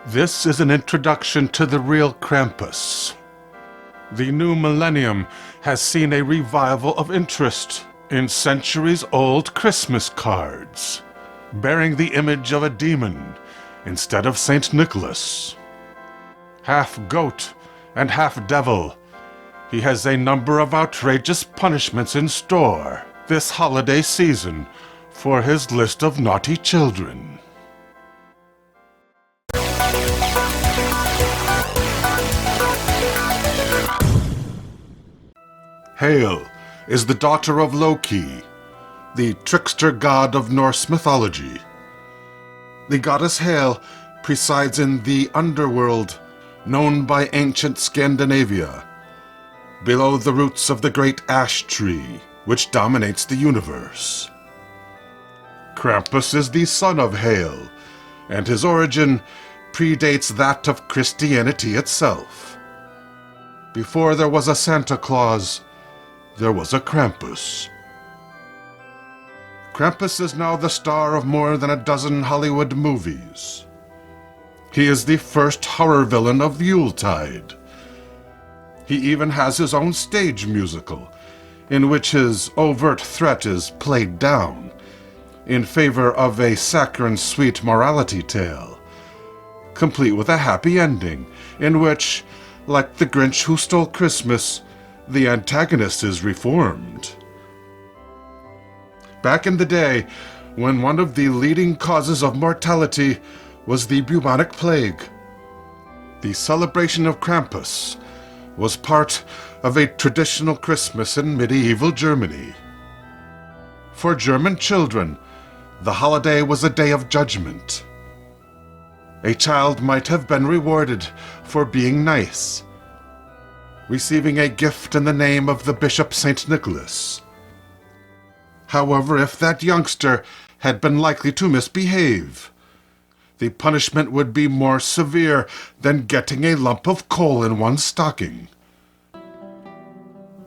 This is an introduction to the real Krampus. The new millennium has seen a revival of interest in centuries-old Christmas cards, bearing the image of a demon instead of Saint Nicholas. Half goat and half devil, he has a number of outrageous punishments in store this holiday season for his list of naughty children. Hel is the daughter of Loki, the trickster god of Norse mythology. The goddess Hel presides in the underworld known by ancient Scandinavia, below the roots of the great ash tree which dominates the universe. Krampus is the son of Hel, and his origin predates that of Christianity itself. Before there was a Santa Claus, there was a Krampus. Krampus is now the star of more than a dozen Hollywood movies. He is the first horror villain of Yuletide. He even has his own stage musical, in which his overt threat is played down in favor of a saccharine-sweet morality tale, complete with a happy ending, in which, like the Grinch Who Stole Christmas, the antagonist is reformed. Back in the day, when one of the leading causes of mortality was the bubonic plague, the celebration of Krampus was part of a traditional Christmas in medieval Germany. For German children, the holiday was a day of judgment. A child might have been rewarded for being nice, receiving a gift in the name of the Bishop St. Nicholas. However, if that youngster had been likely to misbehave, the punishment would be more severe than getting a lump of coal in one's stocking.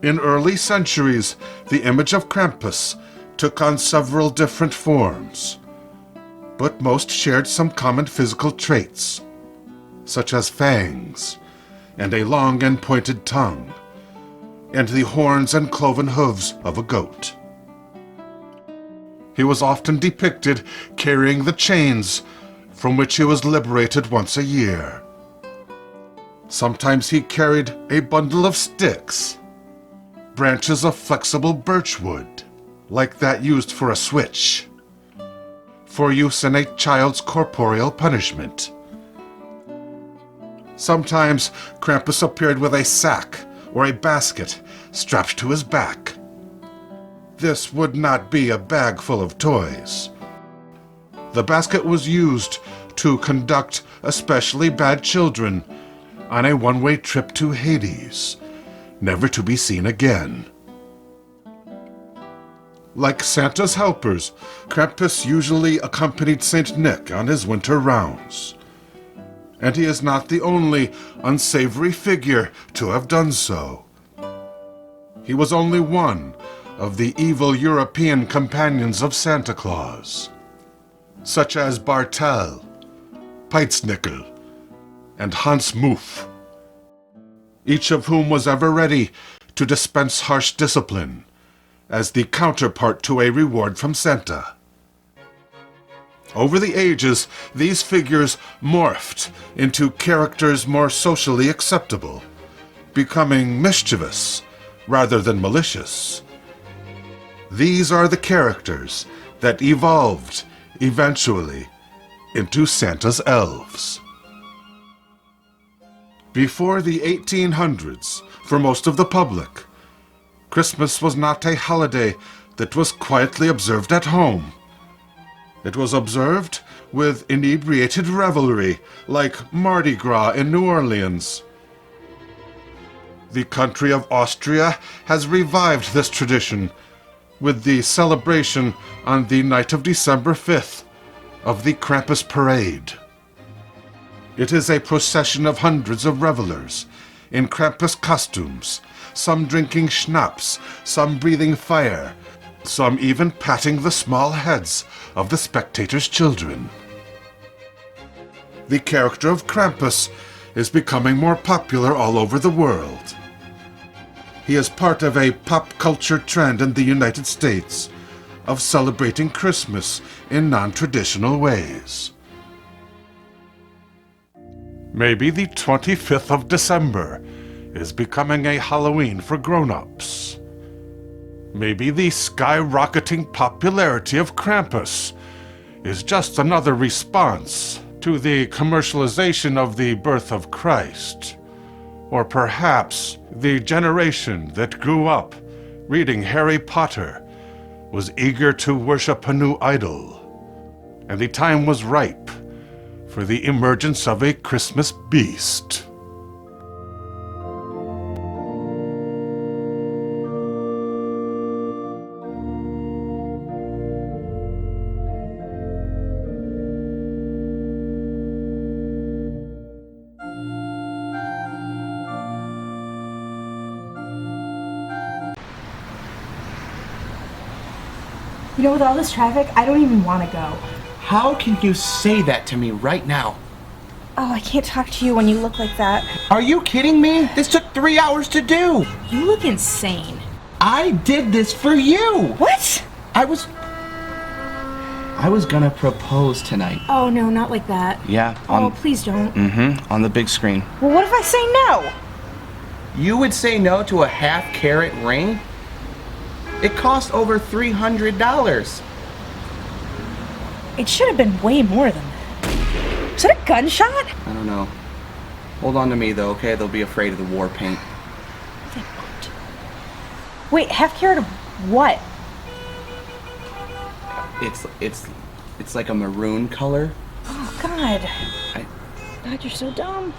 In early centuries, the image of Krampus took on several different forms, but most shared some common physical traits, such as fangs, and a long and pointed tongue, and the horns and cloven hooves of a goat. He was often depicted carrying the chains from which he was liberated once a year. Sometimes he carried a bundle of sticks, branches of flexible birch wood, like that used for a switch, for use in a child's corporeal punishment. Sometimes Krampus appeared with a sack or a basket strapped to his back. This would not be a bag full of toys. The basket was used to conduct especially bad children on a one-way trip to Hades, never to be seen again. Like Santa's helpers, Krampus usually accompanied Saint Nick on his winter rounds. And he is not the only unsavory figure to have done so. He was only one of the evil European companions of Santa Claus, such as Bartel, Peitznickel, and Hans Muff, each of whom was ever ready to dispense harsh discipline as the counterpart to a reward from Santa. Over the ages, these figures morphed into characters more socially acceptable, becoming mischievous rather than malicious. These are the characters that evolved, eventually, into Santa's elves. Before the 1800s, for most of the public, Christmas was not a holiday that was quietly observed at home. It was observed with inebriated revelry, like Mardi Gras in New Orleans. The country of Austria has revived this tradition with the celebration on the night of December 5th of the Krampus Parade. It is a procession of hundreds of revelers in Krampus costumes, some drinking schnapps, some breathing fire, some even patting the small heads of the spectators' children. the character of Krampus is becoming more popular all over the world. He is part of a pop culture trend in the United States of celebrating Christmas in non-traditional ways. Maybe the 25th of December is becoming a Halloween for grown-ups. Maybe the skyrocketing popularity of Krampus is just another response to the commercialization of the birth of Christ. Or perhaps the generation that grew up reading Harry Potter was eager to worship a new idol, and the time was ripe for the emergence of a Christmas beast. You know, with all this traffic, I don't even want to go. How can you say that to me right now? Oh, I can't talk to you when you look like that. Are you kidding me? This took 3 hours to do. You look insane. I did this for you. What? I was gonna propose tonight. Oh, no, not like that. Yeah. Oh, please don't. On the big screen. Well, what if I say no? You would say no to a half-carat ring? It cost over $300. It should have been way more than that. Was that a gunshot? I don't know. Hold on to me though, okay? They'll be afraid of the war paint. They won't. Wait, half carat of what? It's like a maroon color. Oh, God. I- God, you're so dumb.